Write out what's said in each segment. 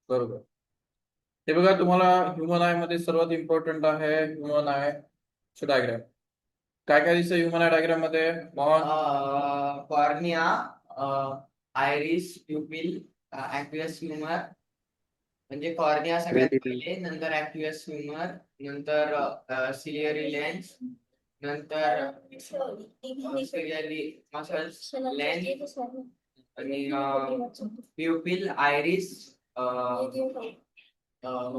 बरोबर. हे बघा, तुम्हाला ह्युमन आय मध्ये सर्वात इम्पॉर्टंट आहे ह्युमन आय डायग्राम. काय काय दिसतं ह्युमन आय डायग्राम मध्ये मोहन? Cornea, iris, pupil, aqueous humour. म्हणजे कॉर्निया सगळ्यात पहिले, नंतर ॲक्वियस ह्युमर, नंतर सिलियरी लेन्स, नंतर सिलियरी मसल्स लेन्स, आणि pupil, iris,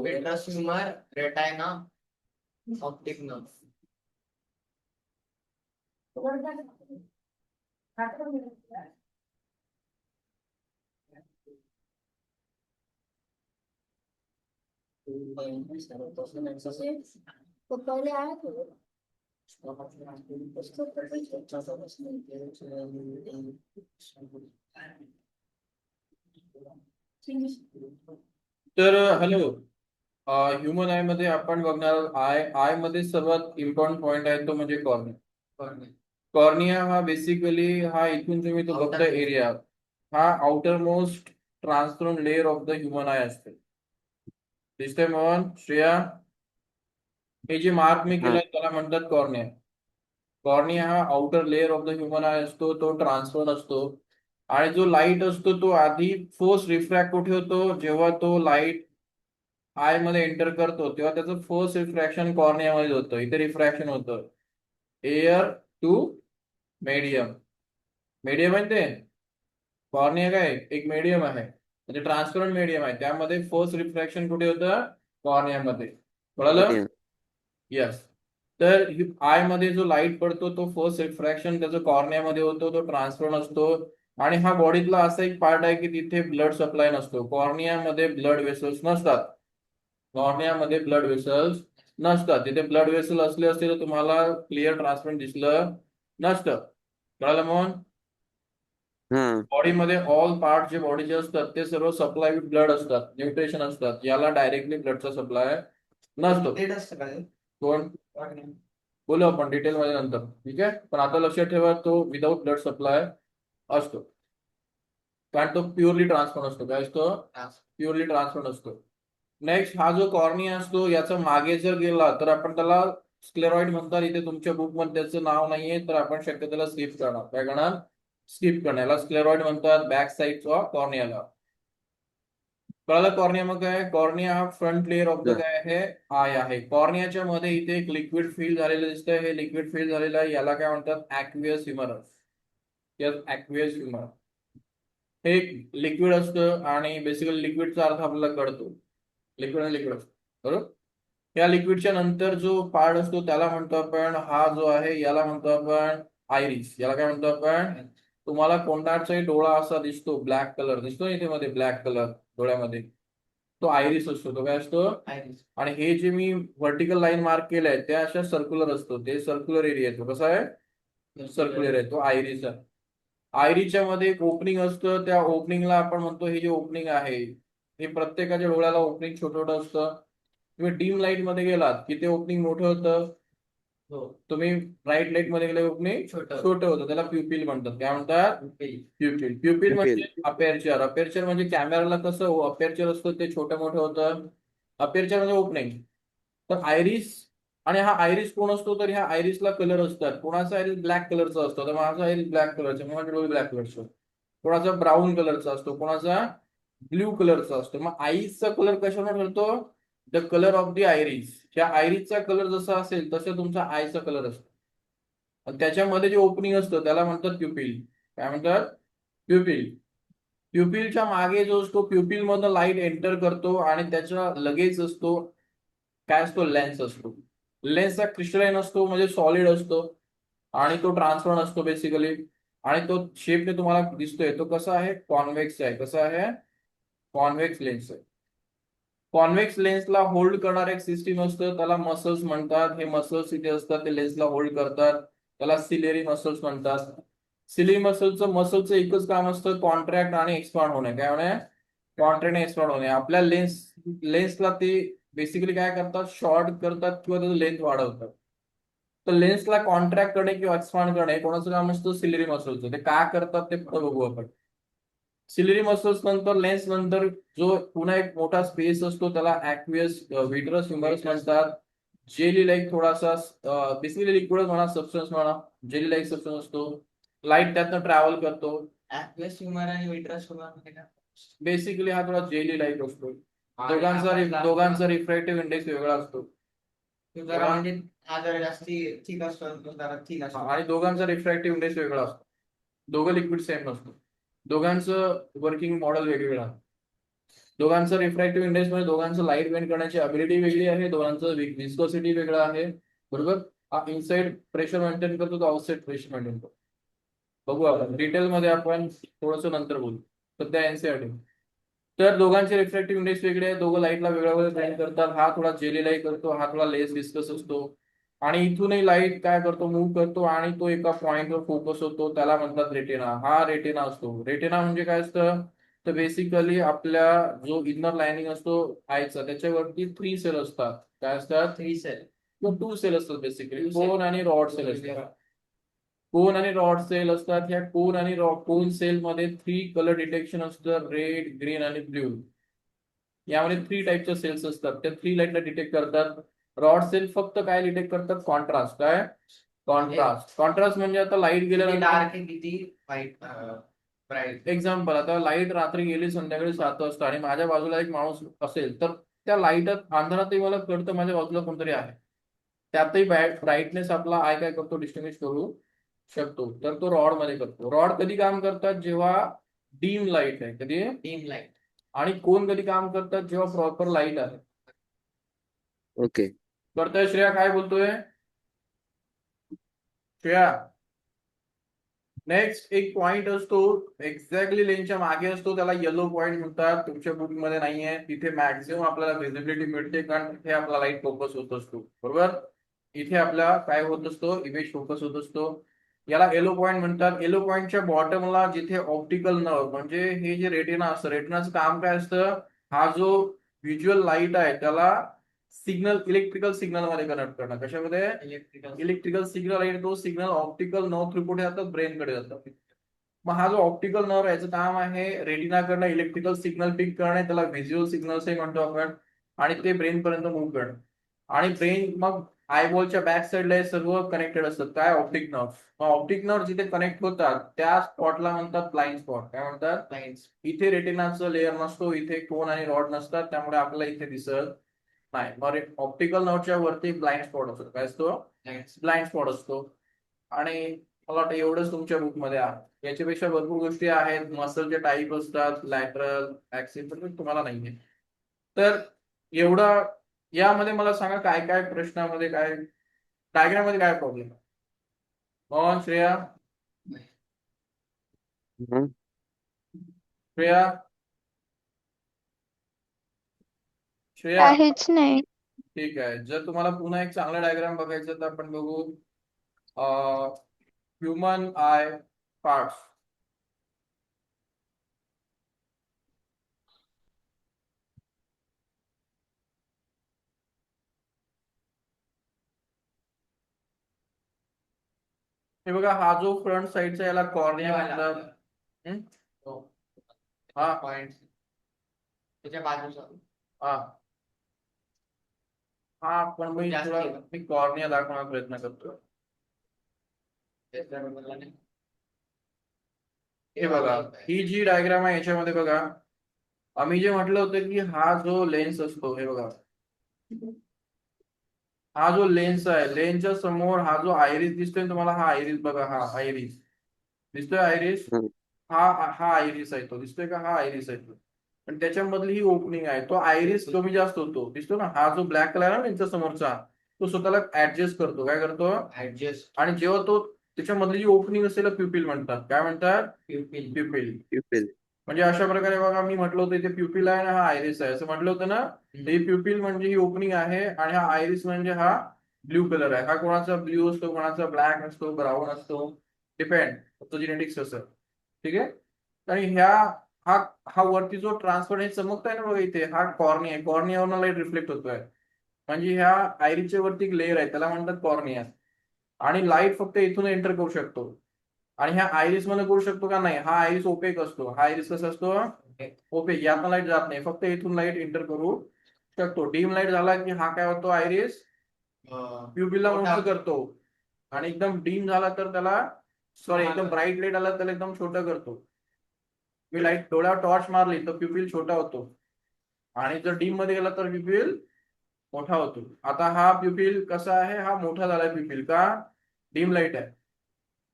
vitreous humour, retina, optic nerve. पहिले आहे तर हॅलो, ह्युमन आय मध्ये आपण बघणार आय आय मध्ये सर्वात इम्पॉर्टंट पॉइंट आहे तो म्हणजे कॉर्निया. कॉर्निया हा बेसिकली हा इथून तुम्ही तो बघता एरिया, हा outer most transparent layer of the human I असते. दिसतंय मोहन, श्रेया? हे जे मार्क मी केलंय त्याला म्हणतात कॉर्निया. कॉर्निया हा outer layer of the human I असतो, तो ट्रान्सपरंट असतो. आणि जो लाईट असतो तो आधी फर्स्ट रिफ्रॅक्ट कुठे होतो, जेव्हा तो लाईट आय मध्ये एंटर करतो तेव्हा त्याचं फर्स्ट रिफ्रॅक्शन कॉर्नियामध्ये होतं. इथे रिफ्रॅक्शन होतं एअर टू मीडियम. मीडियम आहे ते कॉर्निया काय एक मीडियम आहे, म्हणजे ट्रान्सपरंट मीडियम आहे, त्यामध्ये फर्स्ट रिफ्रॅक्शन कुठे होतं? कॉर्नियामध्ये. कळलं? यस. तर आय मध्ये जो लाईट पडतो तो फर्स्ट रिफ्रॅक्शन त्याचं कॉर्नियामध्ये होतो, तो ट्रान्सपरंट असतो. आणि हा बॉडीतला असा एक पार्ट आहे की तिथे ब्लड सप्लाय नसतो. कॉर्नियामध्ये ब्लड वेसल्स नसतात. कॉर्नियामध्ये ब्लड वेसल्स नसतात. तिथे ब्लड वेसल असले असते तर तुम्हाला क्लिअर ट्रान्सपरंट दिसलं नसतं. कळालं म्हणून बॉडीमध्ये ऑल पार्ट जे बॉडीचे असतात ते सर्व सप्लाय विथ ब्लड असतात, न्यूट्रिशन असतात. याला डायरेक्टली ब्लडचा सप्लाय नसतो. कोण बोलू आपण डिटेल मध्ये नंतर, ठीक आहे. पण आता लक्षात ठेवा तो विदाउट ब्लड सप्लाय असतो, कारण तो प्युअरली ट्रान्सपरंट असतो. काय असतो? प्युअरली ट्रान्सपरंट असतो. नेक्स्ट, हा जो कॉर्निया असतो याचा मागे जर गेला तर आपण त्याला स्क्लेरॉइड म्हणतात. इथे तुमच्या बुक मध्ये त्याचं नाव नाहीये तर आपण शक्य त्याला स्किप करणार. काय करणार? स्किप करणार. याला स्क्लेरॉइड म्हणतात, बॅक साईडचा कॉर्नियाला. कळलं? कॉर्निया मग काय? कॉर्निया हा फ्रंट लेअर ऑफ द काय आहे? आय आहे. कॉर्नियाच्या मध्ये इथे एक लिक्विड फिल झालेलं दिसतंय. हे लिक्विड फिल झालेलं आहे याला काय म्हणतात? Aqueous humour. Yes, aqueous humour हे एक लिक्विड असतं आणि बेसिकली लिक्विडचा अर्थ आपल्याला कळतो. लिक्विड आणि लिक्विड असतो, बरोबर. या लिक्विडच्या नंतर जो पार्ट असतो त्याला म्हणतो आपण, हा जो आहे याला म्हणतो आपण आयरिस. याला काय म्हणतो आपण? तुम्हाला कोणाचाही डोळा असा दिसतो, ब्लॅक कलर दिसतो इथे मध्ये, ब्लॅक कलर डोळ्यामध्ये, तो आयरिस असतो. तो काय असतो? आयरिस. आणि हे जे मी व्हर्टिकल लाईन मार्क केलंय त्या अशा सर्क्युलर असतो, ते सर्क्युलर एरिया येतो. कसा आहे? सर्क्युलर आहे तो आयरिस. आयरिसच्या मध्ये एक ओपनिंग असतं, त्या ओपनिंगला आपण म्हणतो, हे जे ओपनिंग आहे हे प्रत्येकाच्या डोळ्याला ओपनिंग छोटं छोटं असतं. तुम्ही डीम लाईट मध्ये गेलात की ते ओपनिंग मोठं होतं. हो. तुम्ही ब्राईट लाईट मध्ये गेले ओपनिंग छोटं. छोटं होतं. त्याला प्युपिल म्हणतात. काय म्हणतात? प्युपिल. प्युपिल म्हणजे अपेरचर. अपेरचर म्हणजे कॅमेराला कसं अपेरचर असतं ते छोटं मोठं होतं. अपेरचर म्हणजे ओपनिंग. तर आयरिस, आणि हा आयरिस कोण असतो? तर ह्या आयरिसला कलर असतात. कोणाचा आयरिस ब्लॅक कलरचा असतो, तर माझा आयरिस ब्लॅक कलरचा, माझ्या डोळे ब्लॅक कलरचा. कोणाचा ब्राऊन कलरचा असतो, कोणाचा ब्ल्यू कलरचा असतो. मग आईसचा कलर कशावर ठरतो? The colour of the iris. ह्या आयरिसचा कलर जसा असेल तसं तुमचा आयचा कलर असतो. आणि त्याच्यामध्ये जे ओपनिंग असतं त्याला म्हणतात प्युपिल. काय म्हणतात? प्युपिल. प्युपिलच्या मागे जो असतो, प्युपिल मधनं लाईट एंटर करतो आणि त्याच्या लगेच असतो काय असतो? लेन्स असतो. लेन्सचा क्रिस्टलाइन असतो, म्हणजे सॉलिड असतो आणि तो ट्रान्सपरंट असतो बेसिकली. आणि तो शेपने तुम्हाला दिसतोय तो कसा आहे? कॉन्व्हेक्स आहे. कसा आहे? कॉन्व्हेक्स लेन्स आहे. कॉन्व्हेक्स लेन्सला होल्ड करणार एक सिस्टीम असतं, त्याला मसल्स म्हणतात. हे मसल्स इथे असतात, ते लेन्सला होल्ड करतात. त्याला सिलेरी मसल्स म्हणतात. सिलेरी मसलचं एकच काम असतं, कॉन्ट्रॅक्ट आणि एक्सपांड होणे. काय होणे? कॉन्ट्रॅक्ट आणि एक्सपांड होणे. आपल्या लेन्सला ते बेसिकली काय करतात? शॉर्ट करतात किंवा त्याचं लेंथ वाढवतात. तर लेन्सला कॉन्ट्रॅक्ट करणे किंवा एक्सपांड करणे कोणाचं काम असतं? सिलेरी मसलचं. ते काय करतात ते पुढे बघू आपण. सिलिरी मसल्स नंतर लेन्स नंतर जो पुन्हा एक मोठा स्पेस असतो त्याला ऍक्वियस व्हिट्रस ह्युमरस म्हणतात. जेली लाईक थोडासा बेसिकली लिक्विड म्हणा, सबस्टन्स म्हणा, जेली लाईक सबस्टन्स असतो. लाईट त्यातनं ट्रॅव्हल करतो. ऍक्वेस ह्युमर आणि विट्रस ह्युमर म्हणजे काय? बेसिकली हा थोडा जेली लाईक असतो. आणि हा पण दोघांचा रिफ्रॅक्टिव्ह इंडेक्स वेगळा असतो. तो जरा म्हणजे हा जरा जास्ती ठीक असतो, तो जरा ठीक असतो. आणि दोघांचा रिफ्रॅक्टिव्ह इंडेक्स वेगळा असतो. दोघं लिक्विड सेम नसतो. दोघांचं वर्किंग मॉडेल वेगवेगळं आहे. दोघांचं रिफ्रॅक्टिव्ह इंडेक्स म्हणजे दोघांचं लाईट बेंड करण्याची अबिलिटी वेगळी आहे. दोघांचं विस्कोसिटी वेगळं आहे. बरोबर. हा इनसाइड प्रेशर मेंटेन करतो, तो आउटसाइड प्रेशर मेंटेन करतो. बघू आपण डिटेलमध्ये, आपण थोडस नंतर बोलू. सध्या एनसीआरटी. तर दोघांचे रिफ्रॅक्टिव्ह इंडेक्स वेगळे आहे. दोघं लाईटला वेगळ्या वेगळ्या बेंड करतात. हा थोडा जेली लाईक करतो, हा थोडा लेस विस्कस असतो. आणि इथूनही लाईट काय करतो, मूव्ह करतो आणि तो एका पॉइंटवर फोकस होतो, त्याला म्हणतात रेटिना. हा रेटिना असतो. रेटिना म्हणजे काय असतं, तर बेसिकली आपल्या जो इनर लाइनिंग असतो आयचा, त्याच्यावरती 3 सेल असतात. काय असतात? 3 सेल. 2 सेल असतात बेसिकली. Two cell. कोन आणि रॉड सेल असतात. कोन आणि रॉड सेल असतात. ह्या कोन आणि कोन सेल मध्ये 3 कलर डिटेक्शन असतं, रेड, ग्रीन आणि ब्ल्यू. यामध्ये 3 टाईपच्या सेल्स असतात. त्या 3 लाईटला डिटेक्ट करतात. रॉड सेल फक्त काय डिटेक्ट करतात, कॉन्ट्रास्ट. काय कॉन्ट्रास्ट? कॉन्ट्रास्ट म्हणजे आता लाईट किती गेल्यानंतर, डार्क आहे, किती व्हाईट ब्राईट. एक्झाम्पल, आता लाईट रात्री गेली संध्याकाळी 7 वाजता आणि माझ्या बाजूला एक माणूस असेल, तर त्या लाईटात अंधारातही मला कळतं माझ्या बाजूला कोणतरी आहे. त्यातही ब्राईटनेस आपला आय काय करतो, डिस्टिंग्विश करू शकतो. तर तो रॉड मध्ये करतो. रॉड कधी काम करतात, जेव्हा डीम लाईट आहे. कधी? Dim light. आणि कोण कधी काम करतात, जेव्हा प्रॉपर लाईट आहे. ओके. करतोय श्रेया, काय बोलतोय श्रेया? नेक्स्ट एक पॉइंट असतो, एक्झॅक्टली लेन्सच्या मागे असतो, त्याला येलो पॉइंट म्हणतात. तुमच्या बुक मध्ये नाहीये. तिथे मॅक्झिमम आपल्याला व्हिजिबिलिटी मिळते, कारण तिथे आपला लाईट फोकस होत असतो. बरोबर. इथे आपला काय होत असतो, इमेज फोकस होत असतो. याला येलो पॉइंट म्हणतात. येलो पॉइंटच्या बॉटमला जिथे ऑप्टिकल नर्व, म्हणजे हे जे रेटिना असतं, रेटिनाचं काम काय असतं, हा जो व्हिज्युअल लाईट आहे त्याला सिग्नल, इलेक्ट्रिकल सिग्नल मध्ये कन्वर्ट करणं. कशामध्ये? Electrical signal. आणि तो सिग्नल ऑप्टिकल नर्व थ्रू कुठे जातात, ब्रेन कडे जातात. मग हा जो ऑप्टिकल नर्व, याचं काम आहे रेटिना कडनं इलेक्ट्रिकल सिग्नल पिक करणे, त्याला व्हिज्युअल सिग्नल्स म्हणतो आपण. आणि ते ब्रेन पर्यंत मूव्ह करणं. आणि ब्रेन मग आयबॉलच्या बॅक साईडला हे सर्व कनेक्टेड असतात. काय? Optic nerve. मग ऑप्टिक नर्व जिथे कनेक्ट होतात त्या स्पॉटला म्हणतात ब्लाइंड स्पॉट. काय म्हणतात? ब्लाइंड. इथे रेटिनाचं लेअर नसतो, इथे कोन आणि रॉड नसतात, त्यामुळे आपल्याला इथे दिसत नाही. मग ऑप्टिकल नर्वच्या वरती ब्लाइंड स्पॉट असतो. काय असतो? ब्लाइंड स्पॉट असतो. आणि मला वाटतं एवढंच तुमच्या बुक मध्ये आहे. याच्यापेक्षा भरपूर गोष्टी आहेत. मसलचे टाईप असतात, लॅटरल, ऍक्सिस, पण तुम्हाला नाहीये. तर एवढा यामध्ये मला सांगा, काय काय प्रश्नामध्ये, काय डायग्राम मध्ये काय प्रॉब्लेम आहे? मोहन, श्रेया, हं. श्रेया, श्रेया. काहीच नाही. ठीक आहे. जर तुम्हाला पुन्हा एक चांगला डायग्राम बघायचं तर आपण बघू ह्युमन आय पार्ट्स. हे बघा, हा जो फ्रंट साईडचा, याला कॉर्निया म्हणतात. हं? हा पॉइंट त्याच्या बाजूचा. हा हा पण मी जास्त तुला आहे. मी कॉर्निया दाखवण्याचा प्रयत्न करतो. हे बघा, ही जी डायग्राम आहे याच्यामध्ये बघा, आम्ही जे म्हटलं होतं की हा जो लेन्स असतो, हे बघा, हा जो लेन्स आहे, लेन्सच्या समोर हा जो आयरिस दिसतोय ना तुम्हाला, हा आयरिस बघा, हा आयरिस दिसतोय, आयरिस. हं. हा हा आयरिस आहे, तो दिसतोय का? हा आयरिस आहे तो. आणि त्याच्यामधली ही ओपनिंग आहे, तो आयरिस कमी जास्त होतो, दिसतो ना. हा जो ब्लॅक कलर आहे ना त्यांच्या समोरचा, तो स्वतःला ऍडजस्ट करतो. काय करतो? ऍडजस्ट. आणि जेव्हा तो त्याच्यामधली जी ओपनिंग असेल प्युपिल म्हणतात. काय म्हणतात? प्युपिल. प्युपिल. प्युपिल. म्हणजे अशा प्रकारे बघा, मी म्हटलं होतं इथे प्युपिल आहे ना, हा आयरिस आहे, असं म्हटलं होतं ना. ही प्युपिल म्हणजे ही ओपनिंग आहे, आणि हा आयरिस म्हणजे हा ब्ल्यू कलर आहे. हा कोणाचा ब्ल्यू असतो, कोणाचा ब्लॅक असतो, ब्राऊन असतो, डिपेंड, तो जेनेटिक्स असं. ठीक आहे. आणि हा हा वरती जो ट्रान्सफर हे चमकताय ना बघा इथे, हा कॉर्निया आहे. कॉर्नियावरनं लाईट रिफ्लेक्ट होतोय. म्हणजे ह्या आयरिसच्या वरती एक लेअर आहे, त्याला म्हणतात कॉर्निया. आणि लाईट फक्त इथून एंटर करू शकतो. आणि ह्या आयरिस मध्ये करू शकतो का? नाही, हा आयरिस ओपेक असतो. हा आयरिस कसा असतो? ओपेक. यातनं लाईट जात नाही, फक्त इथून लाईट एंटर करू शकतो. डीम लाईट झाला की हा काय होतो? आयरिस प्युपिलला मोठा मोठं करतो. आणि एकदम डीम झाला तर त्याला, सॉरी, एकदम ब्राईट लाईट आला त्याला एकदम छोटा करतो. मी लाईट डोळ्यावर टॉर्च मारली तर प्युपिल छोटा होतो, आणि जर डीम मध्ये गेला तर प्युपिल मोठा होतो. आता हा प्युपिल कसा आहे? हा मोठा झालाय प्युपिल का? डीम लाईट आहे.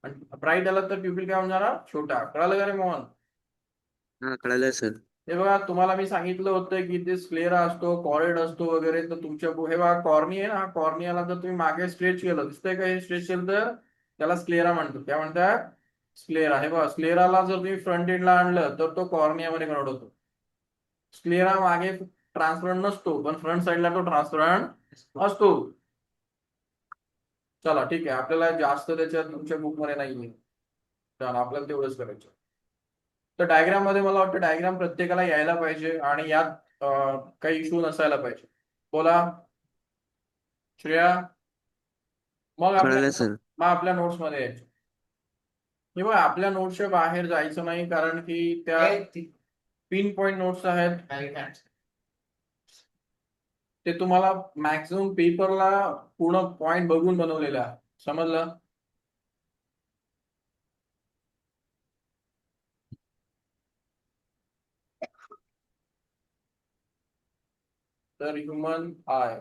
आणि ब्राईट आला तर प्युपिल काय होणार? छोटा. कळालं का रे मोहन? हा कळालं सर. हे बघा, तुम्हाला मी सांगितलं होतं की ते स्क्लेरा असतो, कॉरेड असतो वगैरे. तर तुमच्या हे बघा, कॉर्नी आहे ना, कॉर्नियाला जर तुम्ही मागे स्ट्रेच केलं, दिसतंय का हे स्ट्रेच केलं तर त्याला स्क्लेरा म्हणतात. काय म्हणतात? स्क्लेरा. हे बघा, स्क्लेराला जर तुम्ही फ्रंट एंडला आणलं तर तो कॉर्नियामध्ये कन्वर्ट होतो. स्क्लेरा मागे ट्रान्सपरंट नसतो, पण फ्रंट साईडला तो ट्रान्सपरंट असतो. चला ठीक आहे, आपल्याला जास्त त्याच्यात तुमच्या बुकमध्ये नाहीये, तर आपल्याला तेवढंच करायचं. तर डायग्राम मध्ये मला वाटतं डायग्राम प्रत्येकाला यायला पाहिजे, आणि यात काही इश्यू नसायला पाहिजे. बोला श्रेया. कळालं सर. मग आपल्या नोट्स मध्ये यायचं. किंवा आपल्या नोट्सच्या बाहेर जायचं नाही, कारण की त्या पिन पॉइंट नोट्स आहेत. ते तुम्हाला मॅक्सिमम पेपरला पूर्ण पॉइंट बघून बनवलेलं आहे. समजलं? तर ह्युमन आय,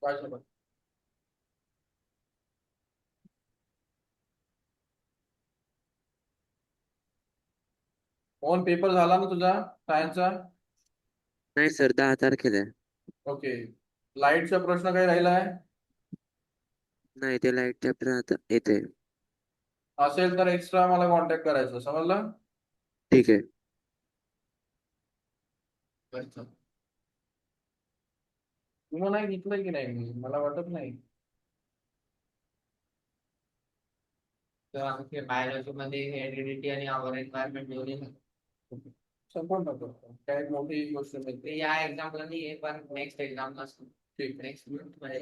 काय समज? फोन पेपर झाला ना तुझा सायन्सचा? नाही सर, 10 तारखेला आहे. ओके. लाईटचा प्रश्न काही राहिला आहे? नाही, ते लाईट चॅप्टर आता येते. असेल तर एक्स्ट्रा मला कॉन्टॅक्ट करायचं. समजलं? ठीक आहे. तुम्हाला नाही घेतलंय की नाही मी? मला वाटत नाही. तर आमच्या बायोलॉजी मध्ये हेरिडिटी आणि आवर एन्व्हायरमेंट दोन्ही संपूर्ण टाकतो. काय मोठी गोष्ट नाही. ते या एक्झाम्पल नाही आहे, पण नेक्स्ट एक्झाम नसतो. ठीक. नेक्स्ट मध्ये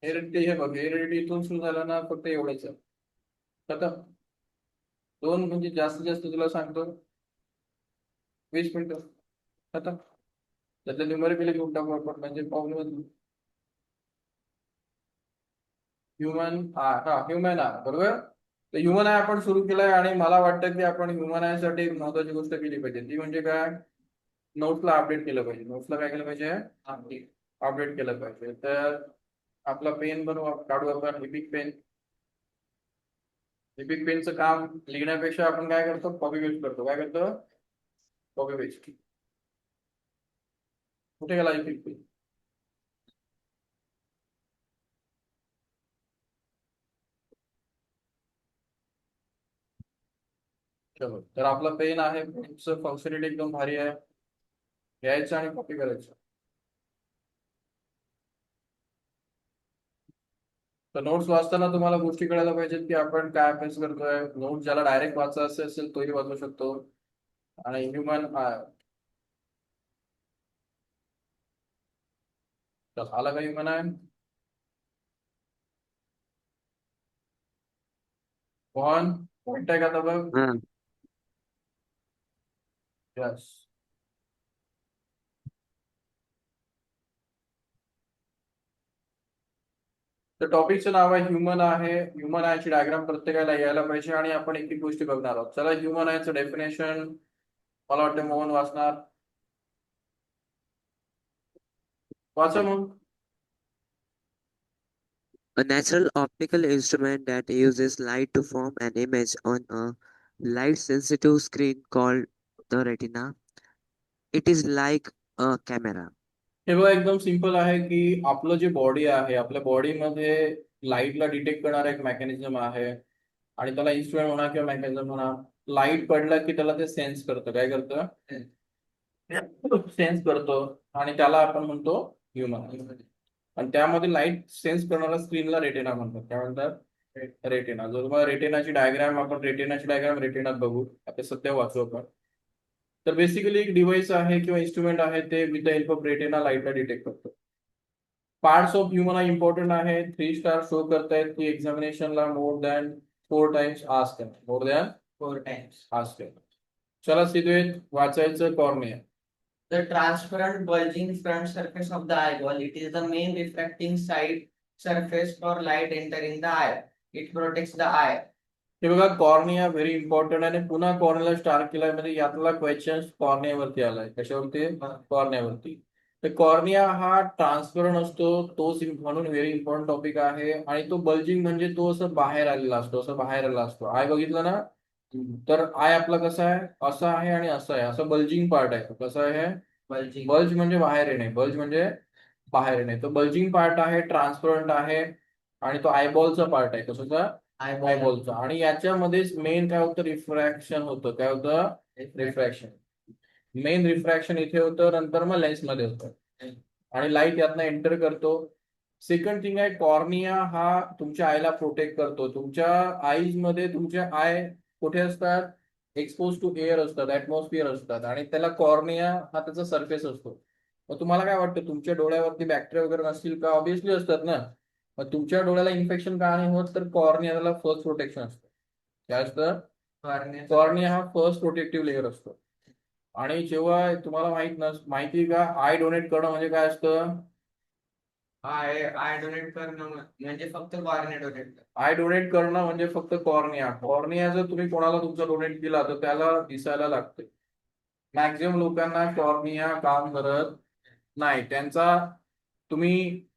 हेरिडिटी, हे बघ, हेरिडिटी इथून सुरू झालं ना, फक्त एवढंच आहे. आता दोन, म्हणजे जास्तीत जास्त तुला सांगतो 20 मिनिटं. आता त्यातल्या न्यूमरिकली घेऊन टाकू आपण, म्हणजे प्रॉब्लेम. ह्युमन हा, ह्युमन आहे बरोबर. तर ह्युमन आय आपण सुरू केलाय, आणि मला वाटतं की आपण ह्युमन आय साठी एक महत्वाची गोष्ट केली पाहिजे. ती म्हणजे काय? नोट्सला अपडेट केलं पाहिजे. नोट्सला काय केलं पाहिजे? अपडेट केलं पाहिजे. तर आपला पेन बनवू, काढू आपण इपिक पेन. इपिक पेनचं काम लिहिण्यापेक्षा आपण काय करतो? कॉपी पेस्ट करतो. काय करतो? Copy paste. कुठे गेला इपिक पेन? चलो, तर आपला पेन आहे, पेनचं फंक्शनलिटी एकदम भारी आहे. घ्यायचं आणि कॉपी करायचं. तर नोट्स वाचताना तुम्हाला गोष्टी कळायला पाहिजेत की आपण काय अभ्यास करतोय. नोट्स ज्याला डायरेक्ट वाचायचं असेल तोही वाचू शकतो. आणि ह्युमन आला का? ह्युमन आहे मोहन, पॉइंट आहे का आता बघ? हा यस. तर टॉपिकचं नाव आहे ह्युमन आहे. ह्युमन आयची डायग्राम प्रत्येकाला यायला पाहिजे, आणि आपण एक एक गोष्टी बघणार आहोत. चला, ह्युमन आयचं डेफिनेशन मला वाटतं मोहन वाचणार. वाचा मग. A natural optical instrument that uses light to form an image on a light-sensitive screen called the retina. It is like a camera. हे बघा, एकदम सिंपल आहे की आपलं जे बॉडी आहे, आपल्या बॉडीमध्ये लाईटला डिटेक्ट करणारा एक मेकॅनिझम आहे. आणि त्याला इन्स्ट्रुमेंट म्हणा किंवा मेकॅनिझम म्हणा. लाईट पडलं की त्याला ते सेन्स करतं. काय करतं? सेन्स करतो. आणि त्याला आपण म्हणतो ह्युमन. आणि त्यामध्ये लाईट सेन्स करणारा स्क्रीनला रेटिना म्हणतात. काय म्हणतात? रेटिना. जो तुम्हाला रेटिनाची डायग्राम, आपण रेटिनाची डायग्राम रेटिनात बघू. आता सध्या वाचू आपण. तर बेसिकली एक डिव्हाइस आहे किंवा इन्स्ट्रुमेंट आहे ते with the help of retina लाईटला डिटेक्ट करतो. पार्ट्स ऑफ ह्युमन हा इम्पॉर्टंट आहे. 3 स्टार शो करतायत की एक्झामिनेशनला मोर दॅन 4 टाइम्स आस्क आहे. More than 4 times. आस्क आहे. चला सिद्धेत वाचायचं cornea. The transparent bulging front surface of the eyeball. It is the main refracting side surface for light entering the eye. It protects the eye. हे बघा cornea very important आणि पुन्हा कॉर्नियाला star केलाय म्हणजे यातला क्वेश्चन कॉर्नियावरती आलाय. कशावरती? कॉर्नियावरती. तर कॉर्निया हा ट्रान्सपरंट असतो, तोच म्हणून व्हेरी इम्पॉर्टंट टॉपिक आहे. आणि तो बल्जिंग म्हणजे तो असं बाहेर आलेला असतो, असं बाहेर आलेला असतो. आय बघितलं ना, तर आय आपला कसा आहे, असा आहे आणि असं आहे, असं बल्जिंग पार्ट आहे. कसं आहे? Bulging. बल्ज म्हणजे बाहेर येणे, बल्ज म्हणजे बाहेर येणे. तो बल्जिंग पार्ट आहे, ट्रान्सपरंट आहे आणि तो आयबॉलचा पार्ट आहे. कशाचा? Eyeball. आयबॉलचा. आणि याच्यामध्येच मेन काय होतं, रिफ्रॅक्शन होतं. काय होतं? रिफ्रॅक्शन. मेन रिफ्रॅक्शन इथे होतं, नंतर मग लेन्स मध्ये होतं आणि लाईट यातनं एंटर करतो. सेकंड थिंग आहे, कॉर्निया हा तुमच्या आयला प्रोटेक्ट करतो. तुमच्या आईज मध्ये तुमच्या आय कुठे असतात? एक्सपोज टू एअर असतात, ऍटमॉस्फिअर असतात आणि त्याला कॉर्निया हा त्याचा सरफेस असतो. मग तुम्हाला काय वाटतं, तुमच्या डोळ्यावरती बॅक्टेरिया वगैरे नसतील का? ऑब्व्हियसली असतात ना. मग तुमच्या डोळ्याला इन्फेक्शन का नाही होत? तर कॉर्नियाला फर्स्ट प्रोटेक्शन असतं. काय असतं? Cornea. कॉर्निया हा फर्स्ट प्रोटेक्टिव्ह लेअर असतो. आणि जेव्हा तुम्हाला माहिती का, आय डोनेट करणं म्हणजे काय असतं? Eye donate करणं म्हणजे फक्त cornea donate करणं. आय डोनेट करणं म्हणजे फक्त कॉर्निया. कॉर्निया जर तुम्ही कोणाला तुमचा डोनेट केला तर त्याला दिसायला लागते. मॅक्झिमम लोकांना कॉर्निया काम करत नाही. त्यांचा तुम्ही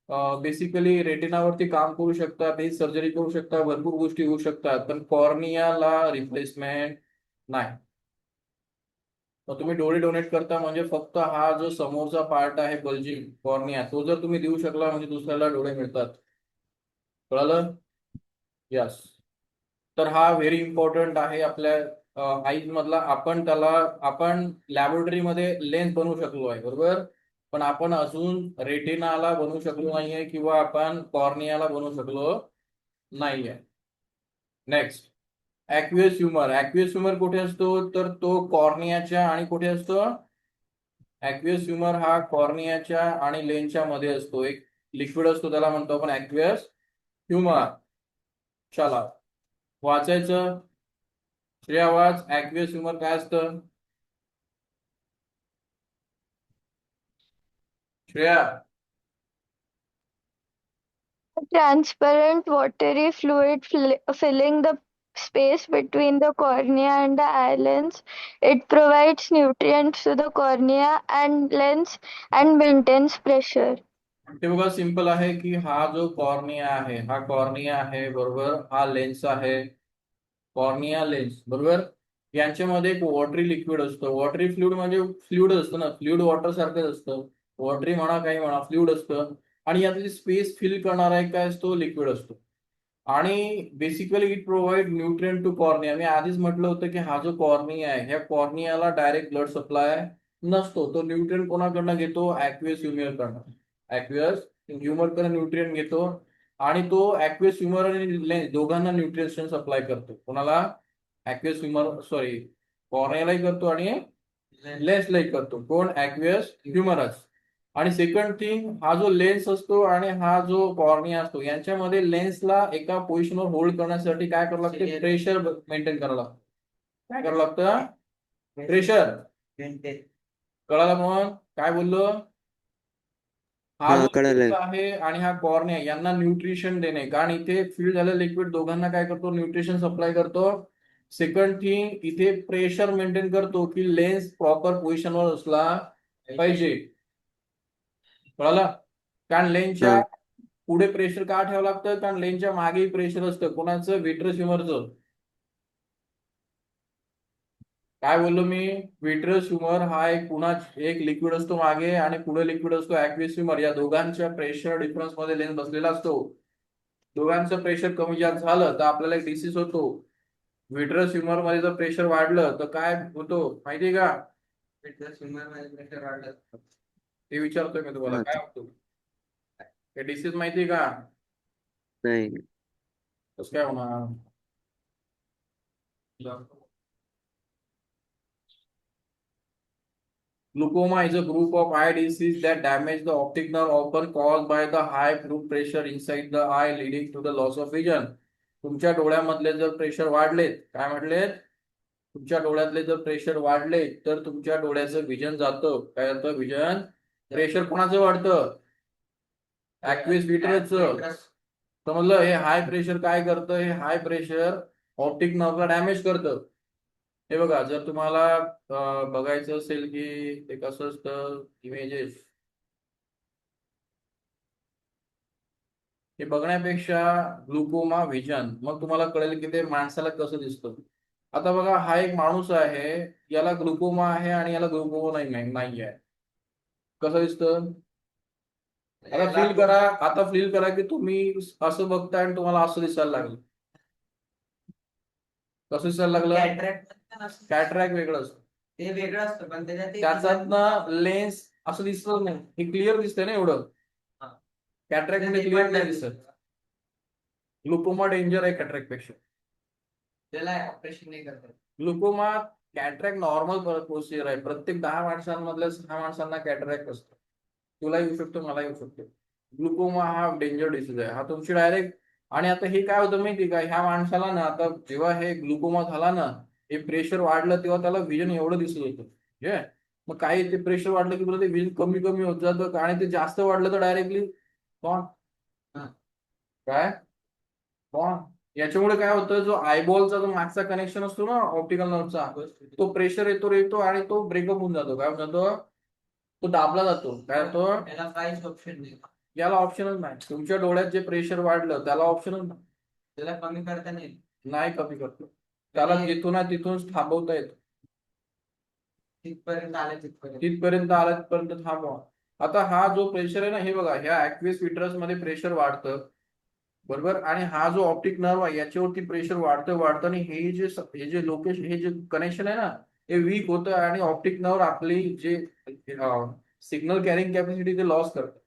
बेसिकली रेटिनावरती काम करू शकता, ते सर्जरी करू शकता, भरपूर गोष्टी होऊ शकतात, पण कॉर्नियाला रिप्लेसमेंट नाही. मग तुम्ही डोळे डोनेट करता म्हणजे फक्त हा जो समोरचा पार्ट आहे बल्जिंग कॉर्निया, तो जर तुम्ही देऊ शकला म्हणजे दुसऱ्याला डोळे मिळतात. कळालं? यस. तर हा व्हेरी इम्पॉर्टंट आहे आपल्या आईज मधला. आपण लॅबोरेटरीमध्ये लेन्स बनवू शकलो आहे, बरोबर, पण आपण अजून रेटिनाला बनवू शकलो नाहीये किंवा आपण कॉर्नियाला बनवू शकलो नाहीये. Next, aqueous humour. Aqueous humour कुठे असतो? तर तो कॉर्नियाच्या आणि कुठे असतो? ऍक्वियस ह्युमर हा कॉर्नियाच्या आणि लेन्सच्या मध्ये असतो. एक लिक्विड असतो, त्याला म्हणतो आपण ऍक्वियस ह्युमर. चला वाचायचं. श्रेया वाच, ऍक्वियस ह्युमर काय असतं? Shreya. A transparent watery fluid filling the space between the cornea and the eye lens. It provides nutrients to the cornea and lens and maintains pressure. ते बघा सिंपल आहे की हा जो कॉर्निया आहे, हा कॉर्निया आहे, बरोबर, हा लेन्स आहे. कॉर्निया लेन्स, बरोबर, यांच्यामध्ये एक वॉटरी लिक्विड असतं. वॉटरी फ्लुइड म्हणजे फ्लुइड असतं ना, फ्लुइड वॉटर सारखंच असतं. वॉटरी म्हणा काही म्हणा, फ्लुइड असतं. आणि यातली स्पेस फिल करणारा एक काय असतो? लिक्विड असतो. आणि basically it provide nutrient to cornea. मी आधीच म्हटलं होतं की हा जो कॉर्निया आहे, ह्या कॉर्नियाला डायरेक्ट ब्लड सप्लाय नसतो. तो न्यूट्रिएंट कोणाकडनं घेतो? ऍक्वियस ह्युमर कडनं. ऍक्वियस ह्युमर कडे न्यूट्रिएंट घेतो आणि तो ऍक्वियस ह्युमर आणि लेन्स दोघांना न्यूट्रिशन सप्लाय करतो. कोणाला? ऍक्वियस ह्युमर, सॉरी, कॉर्नियालाही करतो आणि लेन्सलाही करतो. कोण? ऍक्वियस ह्युमरच. आणि सेकंड थिंग, हा जो लेन्स असतो आणि हा जो कॉर्निया असतो, यांच्यामध्ये लेन्सला एका पोझिशनवर होल्ड करण्यासाठी काय करावं लागतं? प्रेशर मेंटेन करावं लागतं. काय करावं लागतं? प्रेशर. Maintain. कळालं? मग काय बोललो? हा जो कळालं. लेन्स आहे आणि हा कॉर्निया यांना न्यूट्रिशन देणे, कारण इथे फिल झालेलं लिक्विड दोघांना काय करतो? न्यूट्रिशन सप्लाय करतो. सेकंड थिंग, इथे प्रेशर मेंटेन करतो की लेन्स प्रॉपर पोझिशनवर असला पाहिजे. कळालं? कारण लेन्सच्या पुढे प्रेशर का ठेवावं लागतं? कारण लेन्सच्या मागेही प्रेशर असतं. कोणाचं? व्हिट्रस ह्युमरचं. काय बोललो मी? व्हिट्रस ह्युमर हा एक पुन्हा एक लिक्विड असतो मागे आणि पुढे लिक्विड असतो ऍक्वियस ह्युमर. या दोघांच्या प्रेशर डिफरन्स मध्ये लेन्स बसलेला असतो. दोघांचं प्रेशर कमी जास्त झालं तर आपल्याला एक डिसीज होतो. व्हिट्रस ह्युमर मध्ये जर प्रेशर वाढलं तर काय होतो माहितीये का? Vitreous humor मध्ये pressure वाढलं. ते विचारतोय मी तुम्हाला, काय होतो? हे डिसीज माहितीये का? नाही. कसं काय होणार? Glaucoma is a group of eye disease that damage the optic nerve, often caused by the high blood pressure inside the eye, leading to the loss of vision. तुमच्या डोळ्यामधले जर प्रेशर वाढलेत, काय म्हटलेत? तुमच्या डोळ्यातले जर प्रेशर वाढले तर तुमच्या डोळ्याचं विजन जातं. काय जातं? विजन. प्रेशर कोणाचं वाढतं? ऍक्विस व्हिट्रसचं. समजलं? हे हाय प्रेशर काय करतं? हे हाय प्रेशर ऑप्टिक नर्वला डॅमेज करतं. हे बघा, जर तुम्हाला बघायचं असेल की ते कसं असतं, इमेजेस हे बघण्यापेक्षा ग्लुकोमा विजन, मग तुम्हाला कळेल की ते माणसाला कसं दिसतं. आता बघा, हा एक माणूस आहे, याला ग्लुकोमा आहे आणि याला ग्लुकोमा नाही आहे. कसं दिसतं? आता फील करा की तुम्ही असं बघताय आणि तुम्हाला असं दिसायला लागलं. कसं दिसायला लागलं? कॅटरॅक्ट वेगळं असतं. ते वेगळं असतं, पण त्याच्यातनं लेन्स असं दिसत नाही, हे क्लिअर दिसतंय ना एवढं. कॅटरॅक्ट मध्ये क्लिअर नाही दिसत. ग्लुकोमा डेंजर आहे कॅटरॅक्ट पेक्षा. त्याला ऑपरेशन नाही करतात. ग्लुकोमा कॅटरॅक्ट नॉर्मल प्रोसिजर आहे. प्रत्येक 10 माणसांमधल्या 6 माणसांना कॅटरॅक्ट असतो. तुला येऊ शकतो, मला येऊ शकतो. ग्लुकोमा हा डेंजर डिसीज आहे. हा तुमची डायरेक्ट. आणि आता हे काय होतं माहिती का, ह्या माणसाला ना, आता जेव्हा हे ग्लुकोमा झाला ना, हे प्रेशर वाढलं तेव्हा त्याला विजन एवढं दिसत होतं. मग काही ते प्रेशर वाढलं की ते विजन कमी कमी होत जातं, आणि ते जास्त वाढलं तर डायरेक्टली काय याच्यामुळे काय होतं, जो आयबॉलचा जो मागचा कनेक्शन असतो ना ऑप्टिकल नर्वचा, तो प्रेशर येतो आणि तो ब्रेकअप होऊन जातो. काय होऊन जातो? तो दाबला जातो. काय होतो? त्याला काहीच ऑप्शन नाही. याला ऑप्शनच नाही. तुमच्या डोळ्यात जे प्रेशर वाढलं त्याला ऑप्शनच नाही. त्याला कमी करता नाही कमी करतो. त्याला जिथून तिथून थांबवता येतं. तिथपर्यंत आलं तिथपर्यंत आला तिथपर्यंत थांबवा. आता हा जो प्रेशर आहे ना, हे बघा, ह्या ऍक्विस व्हिट्रस मध्ये प्रेशर वाढतं, बरोबर, आणि हा जो ऑप्टिक नर्व आहे याच्यावरती प्रेशर वाढतं आणि हे जे लोकेशन, हे जे कनेक्शन आहे ना, हे वीक होतं आणि ऑप्टिक नर्व आपली जे सिग्नल कॅरिंग कॅपॅसिटी ते लॉस करतं.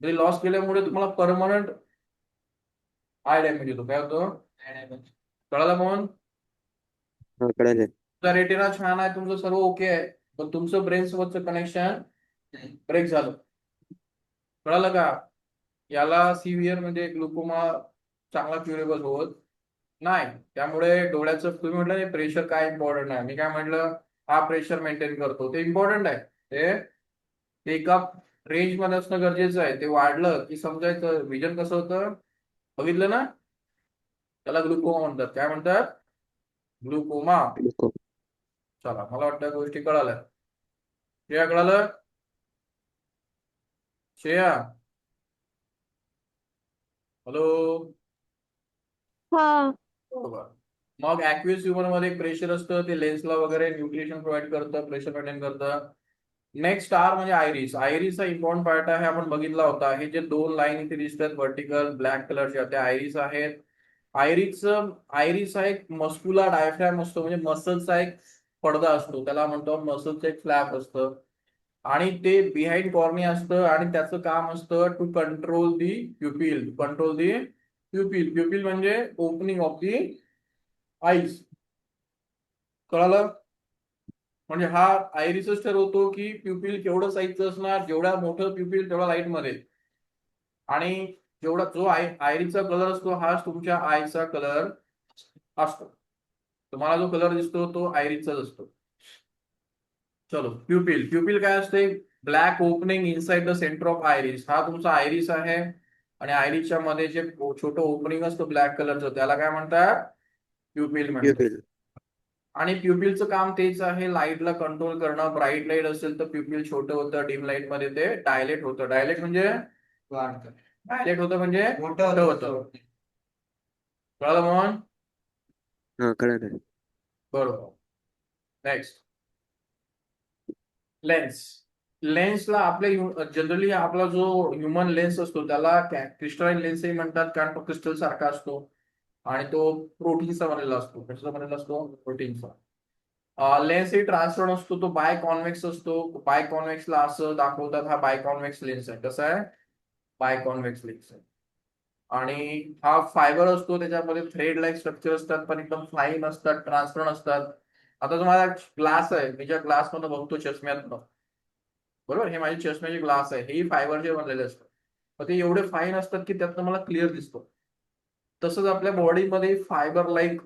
ते लॉस केल्यामुळे तुम्हाला परमनंट आय डॅमेज होतो. काय होतो? कळालं म्हणून? कळलं. तुमचा रेटिना छान आहे, तुमचं सर्व ओके आहे, पण तुमचं ब्रेन सोबतचं कनेक्शन ब्रेक झालं. कळालं का? याला सिव्हिअर म्हणजे ग्लुकोमा चांगला क्युरेबल होत नाही. त्यामुळे डोळ्याचं, तुम्ही म्हटलं नाही प्रेशर काय इम्पॉर्टंट आहे, मी काय म्हटलं, हा प्रेशर मेंटेन करतो, ते इम्पॉर्टंट आहे. ते एका रेंज मध्ये असणं गरजेचं आहे. ते वाढलं की समजायचं विजन कसं होतं. बघितलं ना? त्याला ग्लुकोमा म्हणतात. काय म्हणतात? ग्लुकोमा. चला, मला वाटतं गोष्टी कळाल्या. श्रेया, कळालं? श्रेया, हॅलो. हा. बरोबर. मग ऍक्विस ह्युमर मध्ये प्रेशर असतं, ते लेन्सला वगैरे न्यूट्रिशन प्रोव्हाइड करतं, प्रेशर मेंटेन करतं. नेक्स्ट स्टार म्हणजे आयरिस. आयरिस हा इम्पॉर्टंट पार्ट आहे, आपण बघितला होता. हे जे 2 लाईन इथे दिसतात व्हर्टिकल ब्लॅक कलरच्या, त्या आयरिस आहेत. आयरिस हा एक मस्कुला डायफ्रॅम असतो, म्हणजे मसलचा एक पडदा असतो, त्याला म्हणतो मसलचं एक फ्लॅप असतं, आणि ते बिहाइंड कॉर्निया असतं, आणि त्याचं काम असतं to control the pupil. Pupil म्हणजे ओपनिंग ऑफ दी आईज. कळालं? म्हणजे हा आयरिसच ठरवतो की प्युपिल केवढं साईजचं असणार. जेवढा मोठं प्युपिल तेवढा लाईट मध्ये, आणि जेवढा जो आयरिसचा कलर असतो हाच तुमच्या आईचा कलर असतो. तुम्हाला जो कलर दिसतो तो आयरिसचाच असतो. चलो, प्युपिल काय असते? Black opening inside the centre of iris. हा तुमचा आयरिस आहे, आणि आयरिसच्या मध्ये जे छोटं ओपनिंग असतं ब्लॅक कलरचं, त्याला काय म्हणतात? प्युपिल म्हणतात. आणि प्युपिलचं काम तेच आहे, लाईटला कंट्रोल करणं. ब्राईट लाईट असेल तर प्युपिल छोटं होतं, डिम लाईट मध्ये ते डायलेट होतं. डायलेट म्हणजे मोठं होतं. कळलं मोहन? कळलं. बरोबर. नेक्स्ट, लेन्सला आपले जनरली आपला जो ह्युमन लेन्स असतो त्याला क्रिस्टलाइन लेन्सही म्हणतात, कारण तो क्रिस्टल सारखा असतो, आणि तो प्रोटीनचा बनलेला असतो. कशाचा बनलेला असतो? प्रोटीनचा. लेन्स ही ट्रान्सपरंट असतो, तो बाय कॉन्व्हेक्स असतो. बाय कॉन्व्हेक्सला असं दाखवतात, हा बाय कॉन्व्हेक्स लेन्स आहे. कसं आहे? बाय कॉन्व्हेक्स लेन्स आहे. आणि हा फायबर असतो, त्याच्यामध्ये थ्रेड लाईक स्ट्रक्चर असतात, पण एकदम फ्लाईन असतात, ट्रान्सपरंट असतात, आता जो माझा ग्लास आहे, मी ज्या ग्लास मधून बघतो चष्म्यातनं, बरोबर, हे माझे चष्म्याचे ग्लास आहे, हेही फायबरचे बनलेले असतात. पण ते एवढे फाईन असतात की त्यातनं मला क्लिअर दिसतो. तसंच आपल्या बॉडीमध्ये फायबर लाईक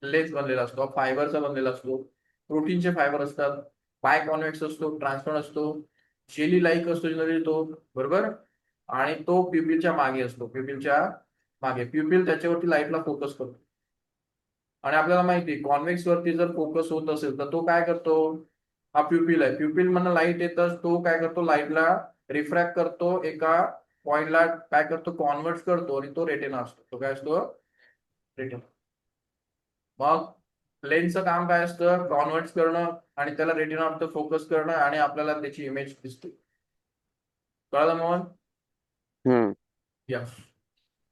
लेन्स बनलेला असतो, फायबरचा बनलेला असतो, प्रोटीनचे फायबर असतात, बाय कॉन्व्हेक्स असतो, ट्रान्सपरंट असतो, जेली लाईक असतो जनरली तो, बरोबर. आणि तो प्युपिलच्या मागे असतो, प्युपिलच्या मागे. प्युपिल त्याच्यावरती लाईटला फोकस करतो. आणि आपल्याला माहिती आहे कॉन्व्हेक्स वरती जर फोकस होत असेल तर तो काय करतो, हा प्युपिल आहे, प्युपिल मधनं लाईट येतं, तो काय करतो, लाईटला रिफ्रॅक्ट करतो, एका पॉइंटला काय करतो, कॉन्व्हर्ट करतो, आणि तो रेटिना असतो. तो काय असतो, रेटिना. मग लेन्सचं काम काय असतं, कॉन्व्हर्ट करणं आणि त्याला रेटिनावर फोकस करणं आणि आपल्याला त्याची इमेज दिसते. कळलं मोहन? हम्म. यस.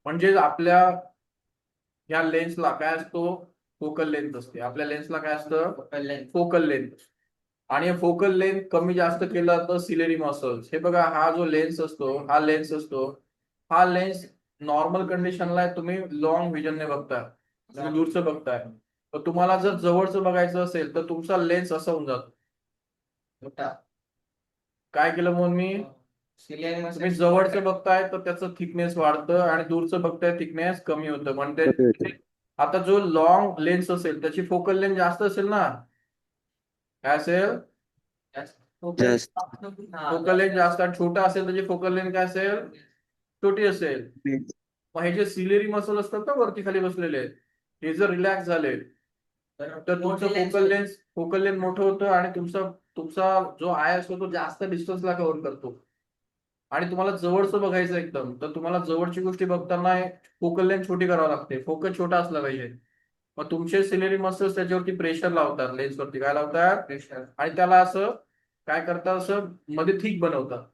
म्हणजे आपल्या या लेन्सला काय असतो, फोकल लेंथ असते. आपल्या लेन्सला काय असतं, फोकल लेंथ. आणि फोकल लेंथ कमी जास्त केलं जातं सिलेरी मसल्स. हे बघा, हा जो लेन्स असतो, हा लेन्स असतो, हा लेन्स नॉर्मल कंडिशनला तुम्ही लॉंग व्हिजनने बघताय, तुम्ही दूरचं बघताय. तर तुम्हाला जर जवळचं बघायचं असेल तर तुमचा लेन्स असा होऊन जातो. मोठा. काय केलं म्हणून मी, सिलियन तुम्ही जवळचं बघताय तर त्याचं थिकनेस वाढतं आणि दूरचं बघताय थिकनेस कमी होतं. म्हणजे कमी होते. आता जो लॉंग लेन्स असेल त्याची फोकल लेंथ जास्त असेल ना, काय असेल, जास्त. फोकल लेंथ जास्त. आणि छोटा असेल त्याची फोकल लेंथ काय असेल, छोटी असेल. मग हे जे सिलेरी मसल असतात ना वरती खाली बसलेले, हे जर रिलॅक्स झाले तर तुमचं फोकल लेंथ मोठं होतं आणि तुमचा तुमचा जो आय असतो तो जास्त डिस्टन्सला कव्हर करतो. आणि तुम्हाला जवळचं बघायचं एकदम, तर तुम्हाला जवळची गोष्टी बघताना फोकल लेंथ छोटी करावी लागते, फोकस छोटा असला पाहिजे. मग तुमचे सिलेरी मसल्स त्याच्यावरती प्रेशर लावतात, लेन्सवरती काय लावतात, प्रेशर, आणि त्याला असं काय करतात, असं मध्ये थिक बनवतात.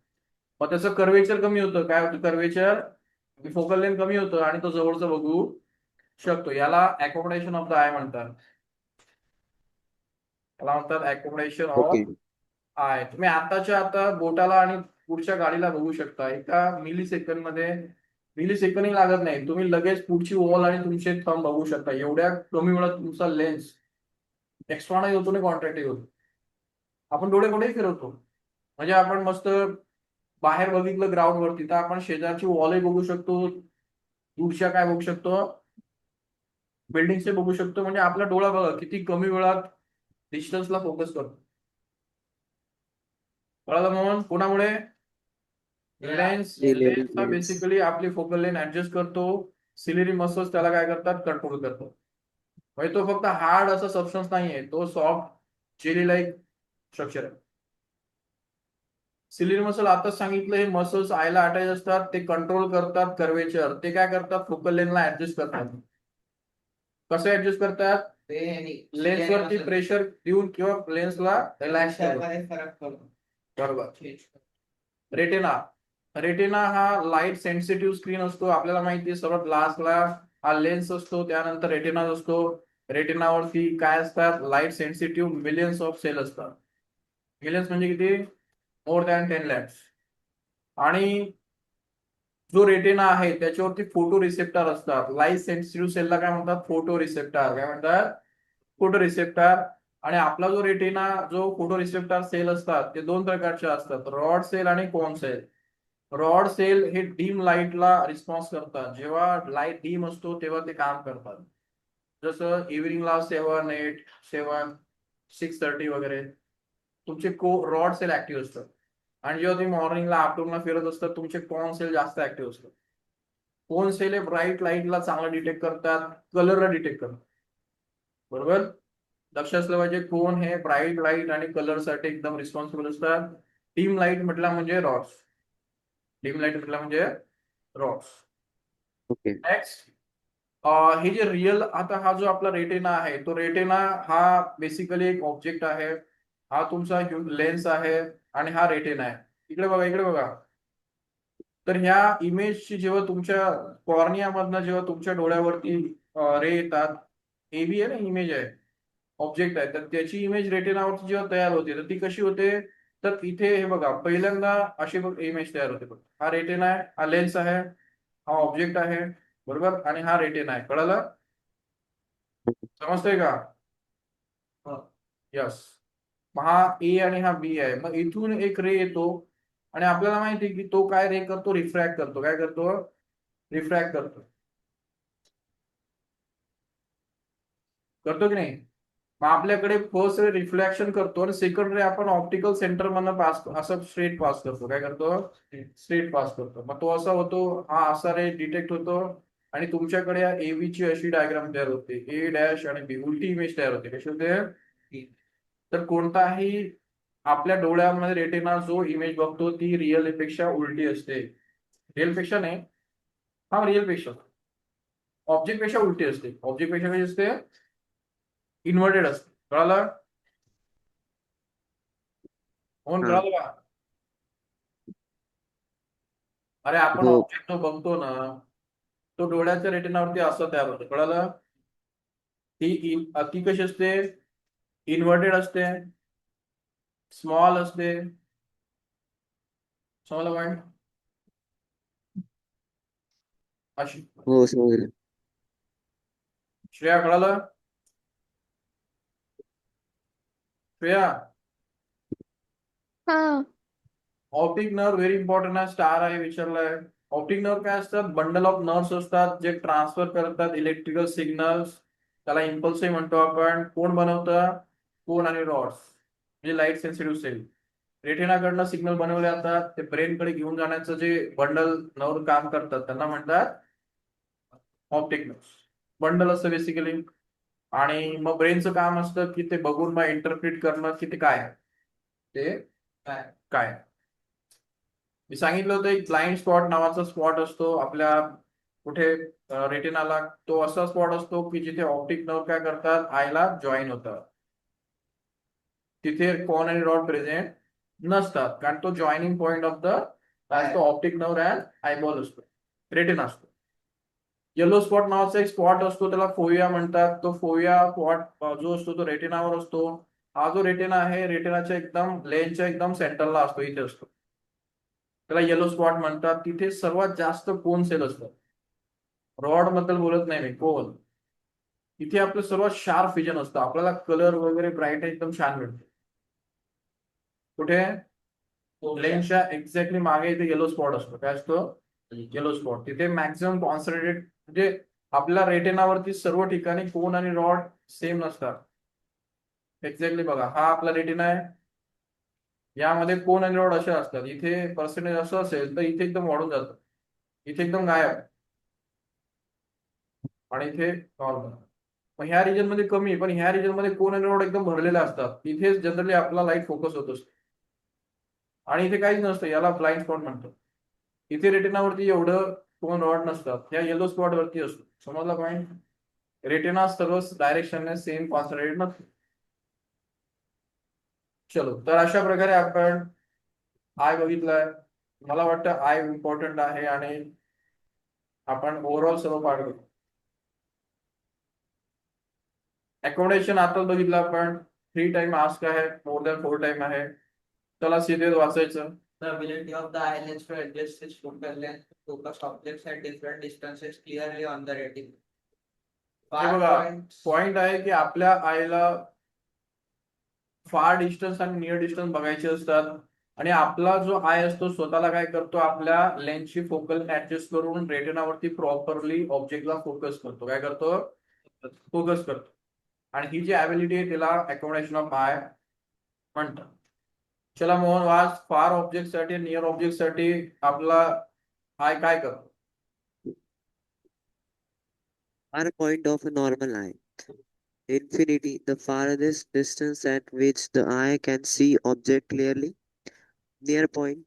मग त्याचं कर्वेचर कमी होतं. काय होतं कर्वेचर, फोकल लेंथ कमी होतं आणि तो जवळचं बघू शकतो. याला अकोमोडेशन ऑफ द आय म्हणतात. याला म्हणतात अकोमोडेशन ऑफ ओके. आय. तुम्ही आताच्या आता बोटाला आणि पुढच्या गाडीला बघू शकता. एका मिली सेकंड मध्ये, मिली सेकंडही लागत नाही, तुम्ही लगेच पुढची वॉल आणि तुमचे थंब बघू शकता. एवढ्या कमी वेळात तुमचा लेन्स एक्स्ट्रानाही होतो आणि कॉन्ट्रॅक्टही होतो. आपण डोळे कुठेही फिरवतो. म्हणजे आपण मस्त बाहेर बघितलं ग्राउंड वरती तर आपण शेजारची वॉलही बघू शकतो, दूरच्या काय बघू शकतो, बिल्डिंगचे बघू शकतो. म्हणजे आपला डोळा बघा किती कमी वेळात डिस्टन्सला फोकस करतो. कळालं म्हणून कोणामुळे, लेन्स. Ciliary लेन्स हा lens. बेसिकली आपली फोकल लेंथ ऍडजस्ट करतो. सिलेरी मसल्स त्याला काय करतात, कंट्रोल करतो. म्हणजे तो फक्त हार्ड असा सबस्टन्स नाहीये, तो सॉफ्ट जेली लाईक स्ट्रक्चर आहे. सिलेरी मसल आताच सांगितलं, हे मसल्स आयला अटॅच असतात, ते कंट्रोल करतात कर्वेचर. ते काय करतात, फोकल लेंथला ऍडजस्ट करतात. कसं ऍडजस्ट करतात, लेन्स वरती प्रेशर देऊन किंवा लेन्सला रिलॅक्स करून. फरक पडतो. बरोबर. रेटिना. रेटिना हा लाईट सेन्सिटिव्ह स्क्रीन असतो. आपल्याला माहिती आहे सर्वात लास्टला हा लेन्स असतो, त्यानंतर रेटिना असतो. रेटिनावरती काय असतात, light sensitive millions of cell असतात. मिलियन्स म्हणजे किती, मोर दॅन 10 लॅक्स. आणि जो रेटिना आहे त्याच्यावरती फोटो रिसेप्टर असतात. लाईट सेन्सिटिव्ह सेलला काय म्हणतात, फोटो रिसेप्टर. काय म्हणतात, फोटो रिसेप्टर. आणि आपला जो रेटिना, जो फोटो रिसेप्टर सेल असतात ते दोन प्रकारचे असतात, रॉड सेल आणि कोन सेल. रॉड सेल हे डीम लाईटला रिस्पॉन्स करतात. जेव्हा लाईट डीम असतो तेव्हा ते काम करतात. जसं इव्हिनिंगला 7, 8, 7, 6:30 वगैरे तुमचे रॉड सेल ऍक्टिव्ह असतात. आणि जेव्हा तुम्ही मॉर्निंगला आफ्टरनूनला फिरत असतात तुमचे कोन सेल जास्त ऍक्टिव्ह असतात. कोन सेल हे ब्राईट लाईटला चांगलं डिटेक्ट करतात, कलरला डिटेक्ट करतात. बरोबर, लक्ष असलं पाहिजे. कोन हे ब्राईट लाईट आणि कलरसाठी एकदम रिस्पॉन्सिबल असतात. डीम लाईट म्हटलं म्हणजे रॉड्स. डीम लाईट म्हटलं म्हणजे रॉड्स. ओके. नेक्स्ट, हे जे रिअल, आता हा जो आपला रेटिना आहे, तो रेटिना हा बेसिकली एक ऑब्जेक्ट आहे. हा तुमचा लेन्स आहे आणि हा रेटिना आहे. इकडे बघा, इकडे बघा. तर ह्या इमेजची जेव्हा तुमच्या कॉर्नियामधनं जेव्हा तुमच्या डोळ्यावरती रे येतात, हे आहे ना, इमेज आहे, ऑब्जेक्ट आहे, तर त्याची इमेज रेटिनावरती जेव्हा तयार होते तर ती कशी होते, तर इथे हे बघा पहिल्यांदा अशी इमेज तयार होते. हा रेटिना आहे, हा लेन्स आहे, हा ऑब्जेक्ट आहे, बरोबर, आणि हा रेटिना आहे. कळलं, समजतंय का. यस. मग हा ए आणि हा बी आहे. मग इथून एक रे येतो आणि आपल्याला माहिती आहे की तो काय रे करतो, रिफ्रॅक्ट करतो. काय करतो? रिफ्रॅक्ट करतो. करतो की नाही? मग आपल्याकडे फर्स्ट रे रिफ्लेक्शन करतो आणि सेकंड रे आपण ऑप्टिकल सेंटर मधनं पास, असं स्ट्रेट पास करतो. काय करतो? स्ट्रेट पास करतो. मग तो असा होतो, हा असा रे डिटेक्ट होतो आणि तुमच्याकडे या एव्ही ची अशी डायग्राम तयार होते. ए डॅश आणि बी उलटी इमेज तयार होते. कशी होते? तर कोणताही आपल्या डोळ्यामध्ये रेटिना जो इमेज बघतो ती रिअल पेक्षा उलटी असते. रिअल पेक्षा नाही, हा रिअल पेक्षा, ऑब्जेक्ट पेक्षा उलटी असते. ऑब्जेक्ट पेक्षा कशी असते? इन्व्हर्टेड असते. कळालं? म्हणून हा. कळालं का? अरे आपण हो. ऑब्जेक्ट जो बघतो ना, तो डोळ्याच्या रेटिनावरती असं तयार होतं. कळालं? ती कशी असते? इन्व्हर्टेड असते, स्मॉल असते. समजलं पॉईंट? अशी. हो, समजलं. श्रेया कळालं? श्रेया, हा. ऑप्टिक नर्व व्हेरी इम्पॉर्टंट आहे. स्टार आहे विचारलाय. ऑप्टिक नर्व काय असतात? बंडल ऑफ नर्व्स असतात जे ट्रान्सफर करतात इलेक्ट्रिकल सिग्नल्स. त्याला इम्पल्सही म्हणतो आपण. कोण बनवतं? कोन आणि रॉड्स, म्हणजे लाईट सेन्सिटिव्ह सेल. रेटिनाकडनं सिग्नल बनवले जातात, ते ब्रेन कडे घेऊन जाण्याचं जे बंडल नर्व काम करतात त्यांना म्हणतात ऑप्टिक नर्व. बंडल असतं बेसिकली. आणि मग ब्रेनचं काम असतं की ते बघून मग इंटरप्रिट करणं की ते काय आहे. ते काय आहे. मी सांगितलं होतं एक ब्लाइंड स्पॉट नावाचा स्पॉट असतो आपल्या कुठे रेटिनाला. तो असा स्पॉट असतो की जिथे ऑप्टिक नर्व काय करतात, आयला जॉईन होतात. तिथे कोन आणि रॉड प्रेझेंट नसतात कारण तो joining point of the optic nerve and eyeball असतो, रेटिना असतो. येलो स्पॉट नावाचा एक स्पॉट असतो, त्याला फोविया म्हणतात. तो फोविया स्पॉट जो असतो तो रेटिनावर असतो. हा जो रेटिना आहे, रेटिनाच्या एकदम लेन्सच्या एकदम सेंटरला असतो, इथे असतो. त्याला येलो स्पॉट म्हणतात. तिथे सर्वात जास्त कोन सेल असतात. रॉड बद्दल बोलत नाही मी, कोन. तिथे आपलं सर्वात शार्प विजन असतं, आपल्याला कलर वगैरे ब्राईट एकदम छान मिळतो. कुठे? लेन्सच्या एक्झॅक्टली मागे इथे येलो स्पॉट असतो. काय असतो? Yellow spot. तिथे मॅक्झिमम कॉन्सन्ट्रेटेड, म्हणजे आपल्या रेटिनावरती सर्व ठिकाणी कोन आणि रॉड सेम नसतात. एक्झॅक्टली बघा, हा आपला रेटिना आहे, यामध्ये कोन आणि रॉड असे असतात. इथे पर्सेंटेज असं असेल तर इथे एकदम वाढून जातं, इथे एकदम गायब, आणि इथे नॉर्मल. मग ह्या रिजन मध्ये कमी, पण ह्या रिजन मध्ये कोन आणि रॉड एकदम भरलेले असतात. इथे जनरली आपला लाईट फोकस होत असतो आणि इथे काहीच नसतं, याला ब्लाइंड स्पॉट म्हणतात. इथे रेटिनावरती एवढं कोन रॉड नसतात, ह्या येलो स्पॉट वरती असतो. समजला पॉईंट? रेटिना सर्व डायरेक्शनने सेम कॉन्सन्ट्रेटेड नसतो. चलो, तर अशा प्रकारे आपण आय बघितलाय. मला वाटतं आय इम्पॉर्टंट आहे आणि आपण ओव्हरऑल सर्व पाठ करू. अकोमोडेशन आता बघितलं आपण. 3 टाइम आस्क आहे, मोर दॅन 4 टाइम आहे. चला सीधे वाचायचं. The ability of the eyelids to adjust its focal length to focus objects at different distances clearly on the retina. हे Far बघा, points. पॉइंट आहे की आपल्या आयला फार डिस्टन्स आणि नियर डिस्टन्स बघायचे असतात आणि आपला जो आय असतो स्वतःला काय करतो, आपल्या लेन्सची फोकल ऍडजस्ट करून रेटिनावरती प्रॉपरली ऑब्जेक्टला फोकस करतो. काय करतो? फोकस करतो. आणि ही जी ऍबिलिटी आहे त्याला अकोमोडेशन ऑफ आय म्हणतात. चला मोहन वाच. फार ऑब्जेक्ट साठी, नियर ऑब्जेक्ट साठी आपला आय काय करतो? Far point of a normal eye. Infinity, the farthest distance at which the eye can see object clearly. Near point,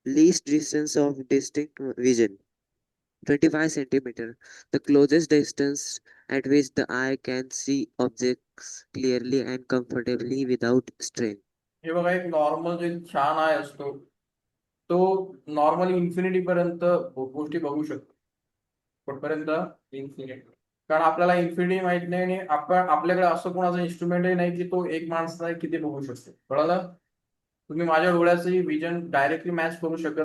least distance of distinct vision. 25 centimeter, the closest distance at which the eye can see objects clearly and comfortably without strain. हे बघा, एक normal जे छान I असतो तो normally infinity पर्यंत गोष्टी बघू शकतो. कुठपर्यंत? इन्फिनिटी. कारण आपल्याला इन्फिनिटी माहित नाही आणि आपण आपल्याकडे असं कोणाचं इन्स्ट्रुमेंटही नाही की तो एक माणसाला किती बघू शकतो. कळलं? तुम्ही माझ्या डोळ्याचंही विजन डायरेक्टली मॅच करू शकत